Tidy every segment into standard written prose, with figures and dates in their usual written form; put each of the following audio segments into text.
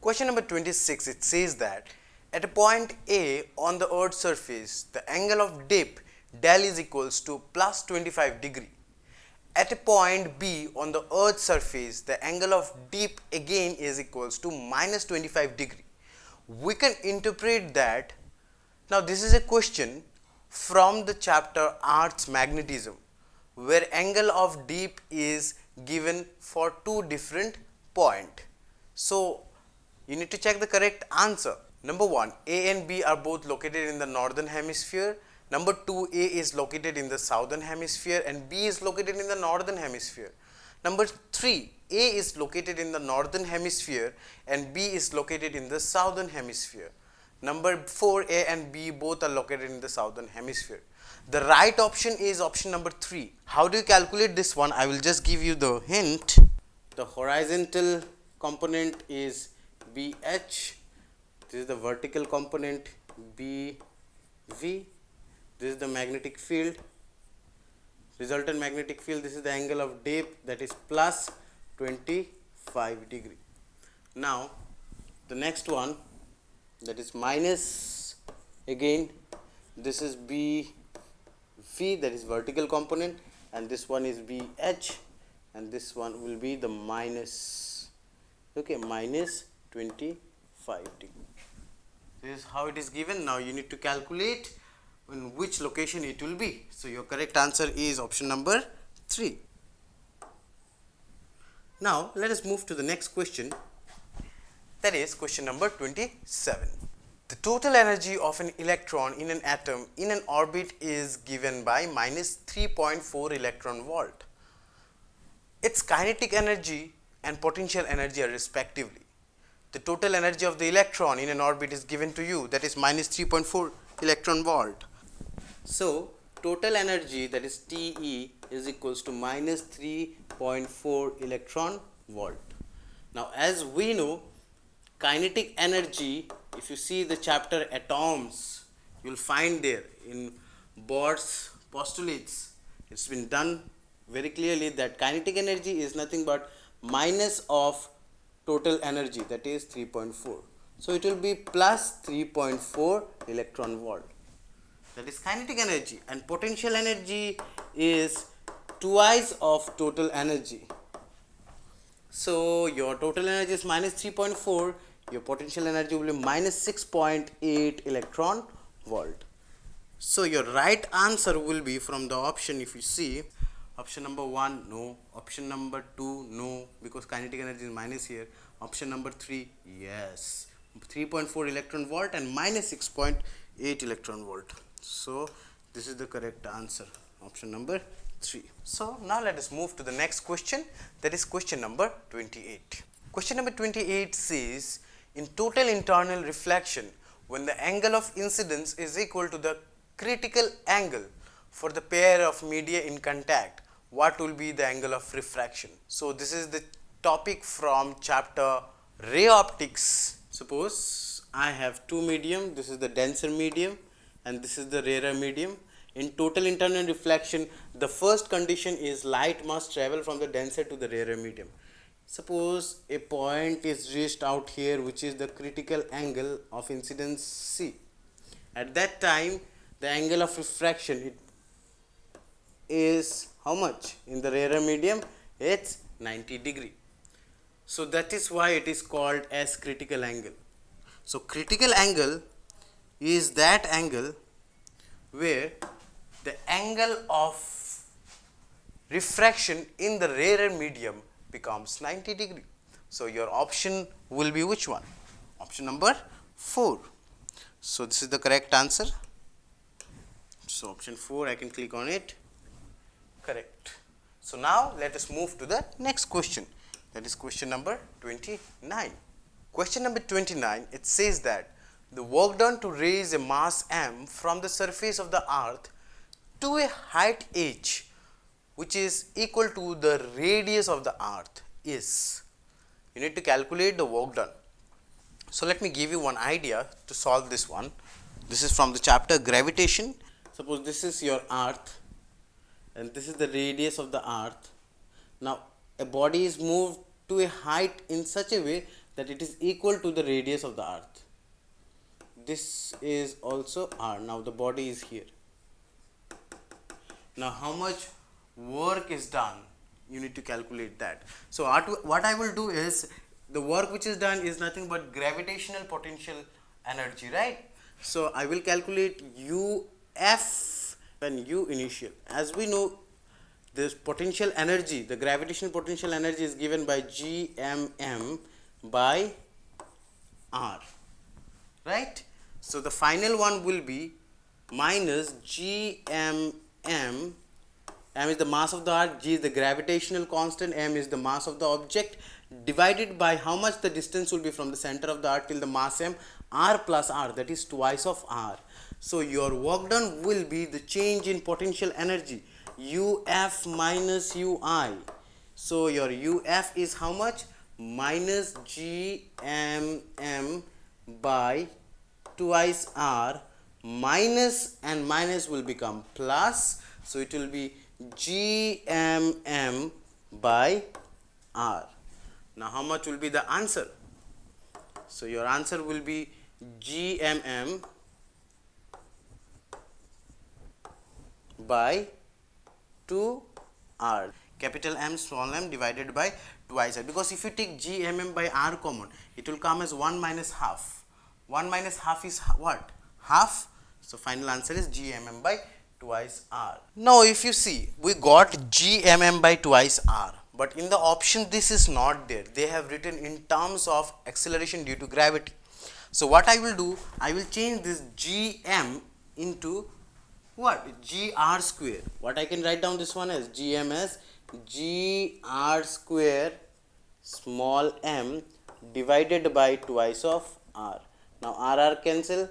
Question number 26, it says that at a point A on the earth's surface, the angle of dip del is equals to plus 25 degree. At a point B on the earth's surface, the angle of dip again is equals to minus 25 degree. We can interpret that. Now this is a question from the chapter Earth's magnetism, where angle of dip is given for two different points. So you need to check the correct answer. Number 1, A and B are both located in the northern hemisphere. Number 2, A is located in the southern hemisphere and B is located in the northern hemisphere. Number 3, A is located in the northern hemisphere and B is located in the southern hemisphere. Number 4, A and B both are located in the southern hemisphere. The right option is option number 3. How do you calculate this one? I will just give you the hint. The horizontal component is BH. This is the vertical component BV. This is the magnetic field, resultant magnetic field. This is the angle of dip, that is plus 25 degree. Now the next one, that is minus, again this is BV, that is vertical component, and this one is BH, and this one will be the minus, okay, minus 25 degree. This is how it is given. Now you need to calculate in which location it will be. So your correct answer is option number 3. Now let us move to the next question, that is question number 27. The total energy of an electron in an atom in an orbit is given by minus 3.4 electron volt. Its kinetic energy and potential energy are respectively. The total energy of the electron in an orbit is given to you, that is minus 3.4 electron volt. So total energy, that is TE, is equals to minus 3.4 electron volt. Now as we know, kinetic energy, if you see the chapter atoms, you will find there in Bohr's postulates, it's been done very clearly that kinetic energy is nothing but minus of total energy, that is 3.4. So it will be plus 3.4 electron volt, that is kinetic energy, and potential energy is twice of total energy. So your total energy is minus 3.4, your potential energy will be minus 6.8 electron volt. So your right answer will be from the option, if you see, option number 1 no, option number 2 no, because kinetic energy is minus here, option number 3 yes, 3.4 electron volt and minus 6.8 electron volt. So this is the correct answer, option number 3. So now let us move to the next question, that is question number 28. Question number 28 says, in total internal reflection, when the angle of incidence is equal to the critical angle for the pair of media in contact, what will be the angle of refraction? So this is the topic from chapter ray optics. Suppose I have two medium, this is the denser medium and this is the rarer medium. In total internal reflection, the first condition is light must travel from the denser to the rarer medium. Suppose a point is reached out here, which is the critical angle of incidence C. At that time, the angle of refraction, it is how much? In the rarer medium, it's 90 degree. So that is why it is called as critical angle. So critical angle is that angle where the angle of refraction in the rarer medium becomes 90 degree. So your option will be which one? Option number 4. So this is the correct answer. So option 4, I can click on it. Correct. So now let us move to the next question, that is question number 29. Question number 29, it says that the work done to raise a mass m from the surface of the earth to a height h, which is equal to the radius of the earth, is, you need to calculate the work done. So let me give you one idea to solve this one. This is from the chapter gravitation. Suppose this is your earth and this is the radius of the earth. Now a body is moved to a height in such a way that it is equal to the radius of the earth. This is also r. Now the body is here. Now how much work is done? You need to calculate that. So what I will do is, the work which is done is nothing but gravitational potential energy, right? So I will calculate UF and U initial. As we know, this potential energy, the gravitational potential energy is given by GMM by R, right? So the final one will be minus GMM. M is the mass of the earth, G is the gravitational constant, M is the mass of the object, divided by how much the distance will be from the center of the earth till the mass M, R plus R, that is twice of R. So your work done will be the change in potential energy, UF minus UI. So your UF is how much? Minus GMM by twice R, minus and minus will become plus, so it will be GMM by R. Now how much will be the answer? So your answer will be GMM by 2R, capital M small m divided by twice R, because if you take GMM by R common, it will come as 1 minus half. 1 minus half is what? Half. So final answer is GMM by twice R. Now if you see, we got GMM by twice R, but in the option this is not there. They have written in terms of acceleration due to gravity. So what I will do, I will change this GM into what? GR square. What I can write down this one as GM as GR square small m divided by twice of R. Now RR cancel.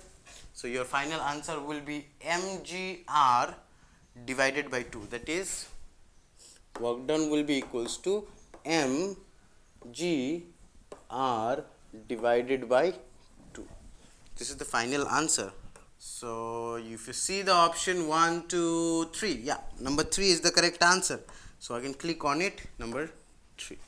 So your final answer will be mgr divided by 2. That is, work done will be equals to mgr divided by 2. This is the final answer. So if you see the option 1, 2, 3, yeah, number 3 is the correct answer. So I can click on it, number 3.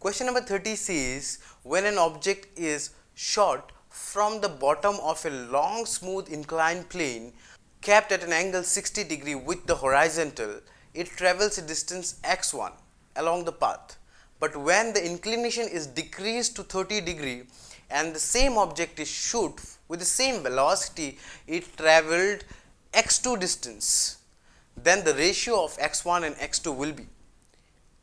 Question number 30 says, when an object is shot from the bottom of a long smooth inclined plane capped at an angle 60 degree with the horizontal, it travels a distance x1 along the path. But when the inclination is decreased to 30 degree and the same object is shot with the same velocity, it traveled x2 distance, then the ratio of x1 and x2 will be.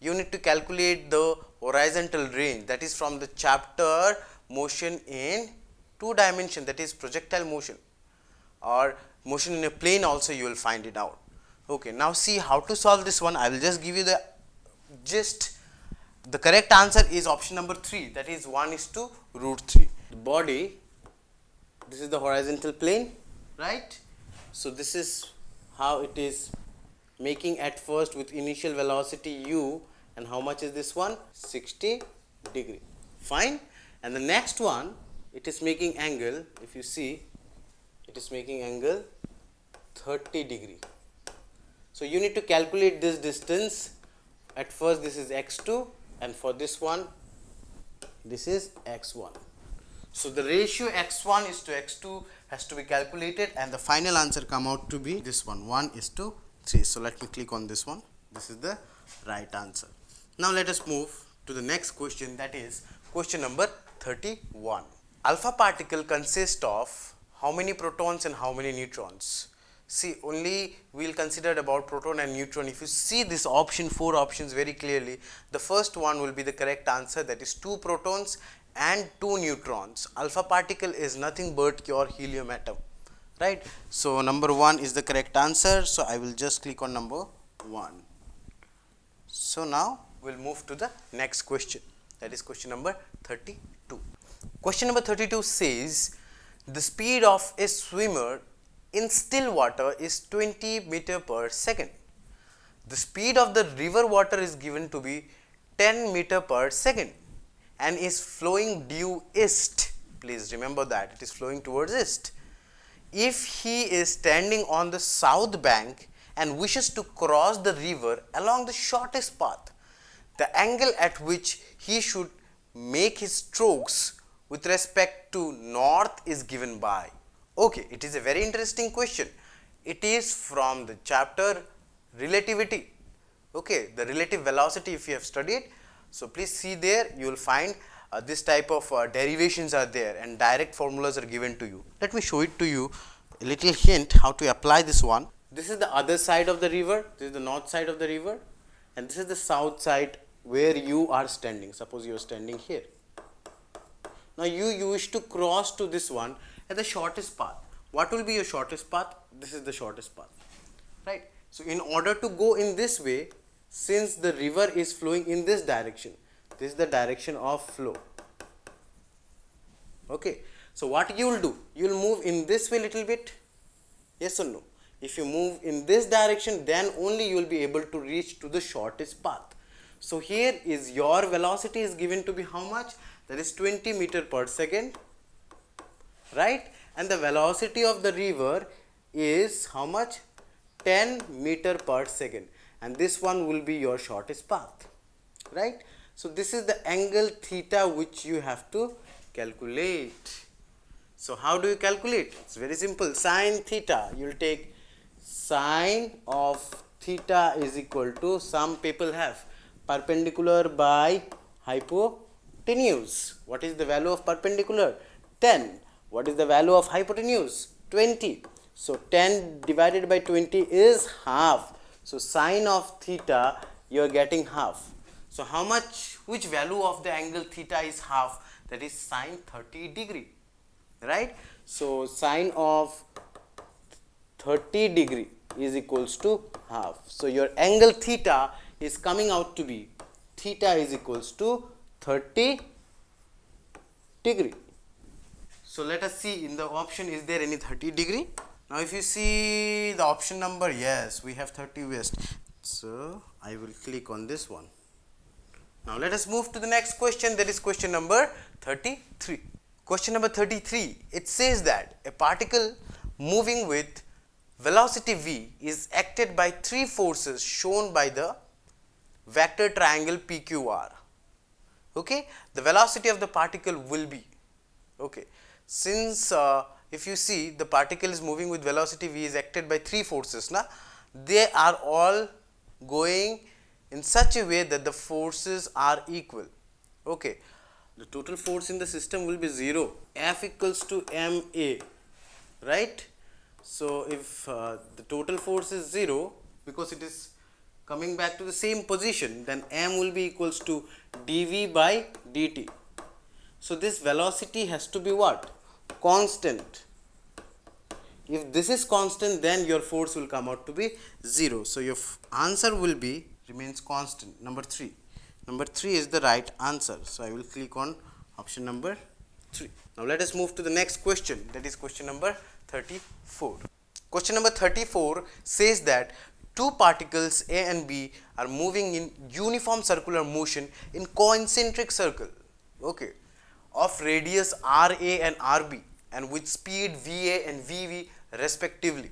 You need to calculate the horizontal range, that is from the chapter motion in 2 dimension, that is projectile motion, or motion in a plane also you will find it out. Okay, now see how to solve this one. I will just give you the gist. The correct answer is option number 3, that is 1:√3. The body, this is the horizontal plane, right? So this is how it is making at first with initial velocity u, and how much is this one? 60 degree. Fine. And the next one, it is making angle, if you see, it is making angle 30 degree. So you need to calculate this distance. At first this is x2, and for this one this is x1. So the ratio x1 is to x2 has to be calculated, and the final answer come out to be this one, 1:3. So let me click on this one. This is the right answer. Now let us move to the next question, that is question number 31. Alpha particle consists of how many protons and how many neutrons? See, only we will consider about proton and neutron. If you see this option, 4 options very clearly, the first one will be the correct answer, that is 2 protons and 2 neutrons. Alpha particle is nothing but your helium atom, right? So number 1 is the correct answer. So I will just click on number 1. So now we will move to the next question, that is question number 32. Question number 32 says, the speed of a swimmer in still water is 20 meter per second. The speed of the river water is given to be 10 meter per second and is flowing due east. Please remember that it is flowing towards east. If he is standing on the south bank and wishes to cross the river along the shortest path, the angle at which he should make his strokes with respect to north is given by? Okay, it is a very interesting question. It is from the chapter relativity. Okay, the relative velocity if you have studied. So, please see there, you will find this type of derivations are there and direct formulas are given to you. Let me show it to you, a little hint how to apply this one. This is the other side of the river, this is the north side of the river, and this is the south side where you are standing. Suppose you are standing here. Now, you wish to cross to this one at the shortest path. What will be your shortest path? This is the shortest path, right. So, in order to go in this way, since the river is flowing in this direction, this is the direction of flow. Okay. So, what you will do? You will move in this way little bit, yes or no? If you move in this direction, then only you will be able to reach to the shortest path. So, here is your velocity is given to be how much? That is 20 meter per second, right, and the velocity of the river is how much? 10 meter per second, and this one will be your shortest path, right. So, this is the angle theta which you have to calculate. So, how do you calculate? It is very simple. Sin theta, you will take sine of theta is equal to, some people have perpendicular by hypotenuse. What is the value of perpendicular? 10. What is the value of hypotenuse? 20. So, 10 divided by 20 is half. So, sine of theta you are getting half. So, how much, which value of the angle theta is half? That is sine 30 degree, right. So, sine of 30 degree is equals to half. So, your angle theta is coming out to be, theta is equals to 30 degree. So, let us see in the option, is there any 30 degree? Now, if you see the option number, yes, we have 30 west. So, I will click on this one. Now, let us move to the next question, that is question number 33. Question number 33, it says that a particle moving with velocity v is acted by three forces shown by the vector triangle PQR. Okay, the velocity of the particle will be, okay, since if you see the particle is moving with velocity v is acted by three forces, na, they are all going in such a way that the forces are equal. Okay, the total force in the system will be 0, F equals to ma, right. So, if the total force is 0, because it is coming back to the same position, then m will be equals to dv by dt. So, this velocity has to be what? Constant. If this is constant, then your force will come out to be 0. So, your answer will be remains constant, number 3. Number 3 is the right answer. So, I will click on option number 3. Now, let us move to the next question, that is question number 34. Question number 34 says that two particles A and B are moving in uniform circular motion in concentric circle, okay, of radius RA and RB and with speed VA and VV respectively.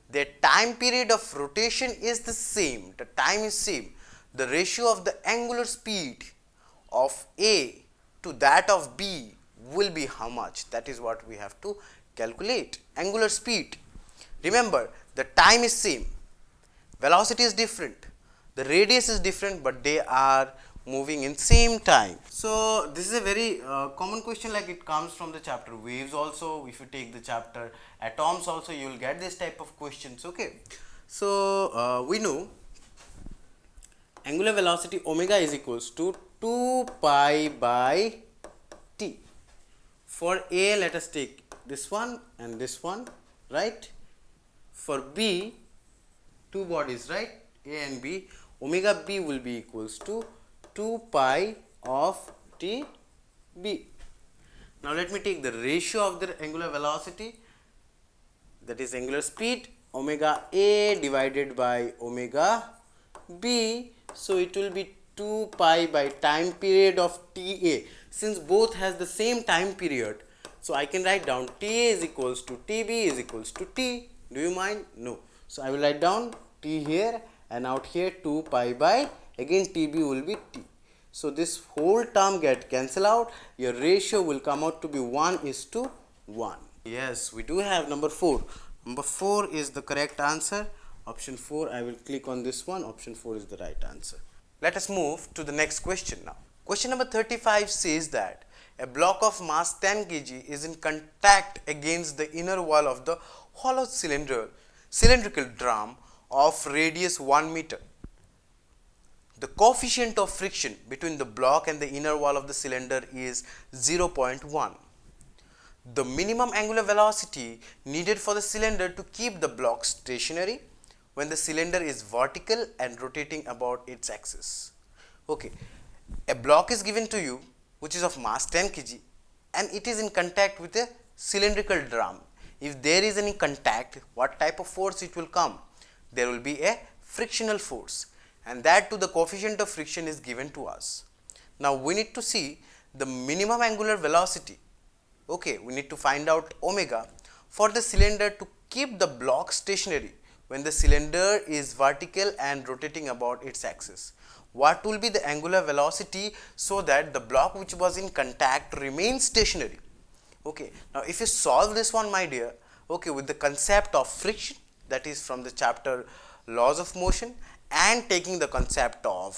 Their time period of rotation is the same, the time is same. The ratio of the angular speed of A to that of B will be how much? That is what we have to calculate. Angular speed. Remember, the time is same, velocity is different, the radius is different, but they are moving in same time. So, this is a very common question, like it comes from the chapter waves also. If you take the chapter atoms also, you will get this type of questions. Okay. So, we know angular velocity omega is equals to 2 pi by t. For A, let us take this one and this one, right. For B, two bodies, right, A and B, omega B will be equals to 2 pi of t b. Now, let me take the ratio of the angular velocity, that is angular speed, omega A divided by omega B. So, it will be 2 pi by time period of Ta. Since both has the same time period, so I can write down Ta is equals to Tb is equals to T. Do you mind? No. So, I will write down T here and out here 2 pi by again Tb will be T. So this whole term get cancel out. Your ratio will come out to be 1:1. Yes, we do have number 4. Number 4 is the correct answer. Option 4, I will click on this one. Option 4 is the right answer. Let us move to the next question now. Question number 35 says that a block of mass 10 kg is in contact against the inner wall of the hollow cylindrical drum of radius 1 meter. The coefficient of friction between the block and the inner wall of the cylinder is 0.1. The minimum angular velocity needed for the cylinder to keep the block stationary when the cylinder is vertical and rotating about its axis. Okay, a block is given to you which is of mass 10 kg and it is in contact with a cylindrical drum. If there is any contact, what type of force it will come? There will be a frictional force, and that too the coefficient of friction is given to us. Now we need to see the minimum angular velocity. Okay, we need to find out omega for the cylinder to keep the block stationary when the cylinder is vertical and rotating about its axis. What will be the angular velocity so that the block which was in contact remains stationary? Okay, now if you solve this one, my dear, okay, with the concept of friction, that is from the chapter laws of motion, and taking the concept of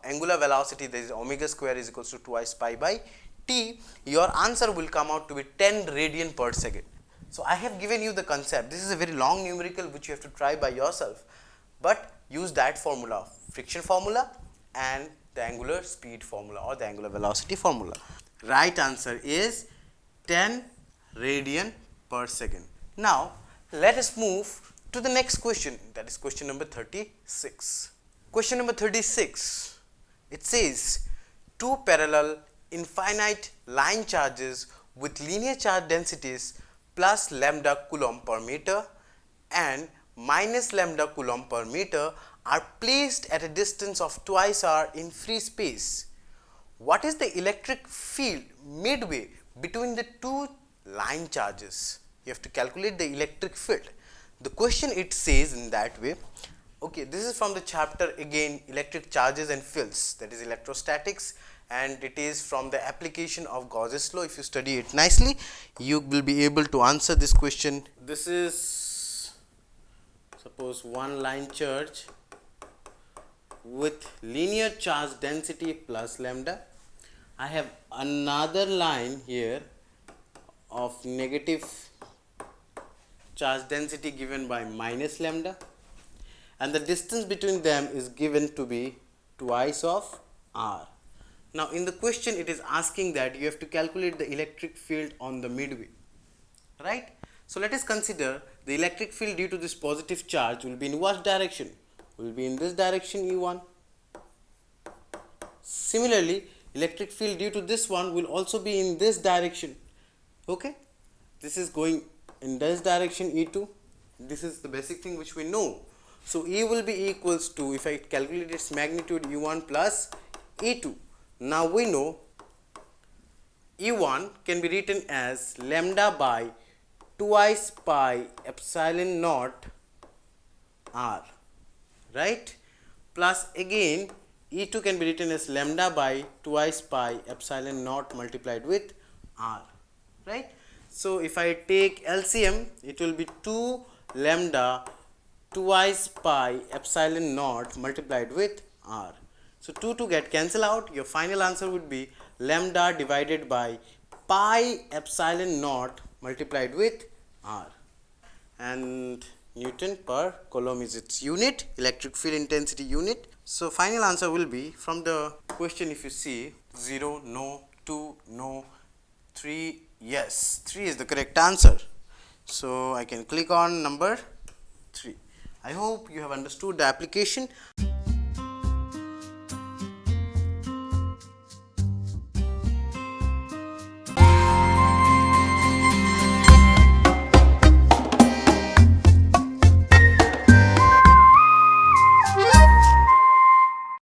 angular velocity, that is omega square is equals to twice pi by t, your answer will come out to be 10 radian per second. So I have given you the concept. This is a very long numerical which you have to try by yourself, but use that formula, friction formula and the angular speed formula or the angular velocity formula. Right answer is 10 radian per second. Now let us move to the next question, that is question number 36. Question number 36, it says two parallel infinite line charges with linear charge densities plus lambda coulomb per meter and minus lambda coulomb per meter are placed at a distance of twice r in free space. What is the electric field midway between the two line charges? You have to calculate the electric field. The question it says in that way. Okay, this is from the chapter again electric charges and fields, that is electrostatics, and it is from the application of Gauss's law. If you study it nicely, you will be able to answer this question. This is suppose one line charge with linear charge density plus lambda. I have another line here of negative charge density given by minus lambda, and the distance between them is given to be twice of r. Now in the question it is asking that you have to calculate the electric field on the midway, right? So let us consider the electric field due to this positive charge will be in what direction? Will be in this direction, E1. Similarly, electric field due to this one will also be in this direction. Okay, this is going in this direction, E2. This is the basic thing which we know. So E will be equals to, if I calculate its magnitude, E1 plus E2. Now we know E1 can be written as lambda by twice pi epsilon naught r, right? Plus again E2 can be written as lambda by twice pi epsilon naught multiplied with r, right? So if I take LCM, it will be 2 lambda twice pi epsilon naught multiplied with r. So 2 get cancel out. Your final answer would be lambda divided by pi epsilon naught multiplied with r, and Newton per Coulomb is its unit, electric field intensity unit. So final answer will be from the question, if you see 0, no, 2, no, 3, yes, 3 is the correct answer. So I can click on number 3. I hope you have understood the application.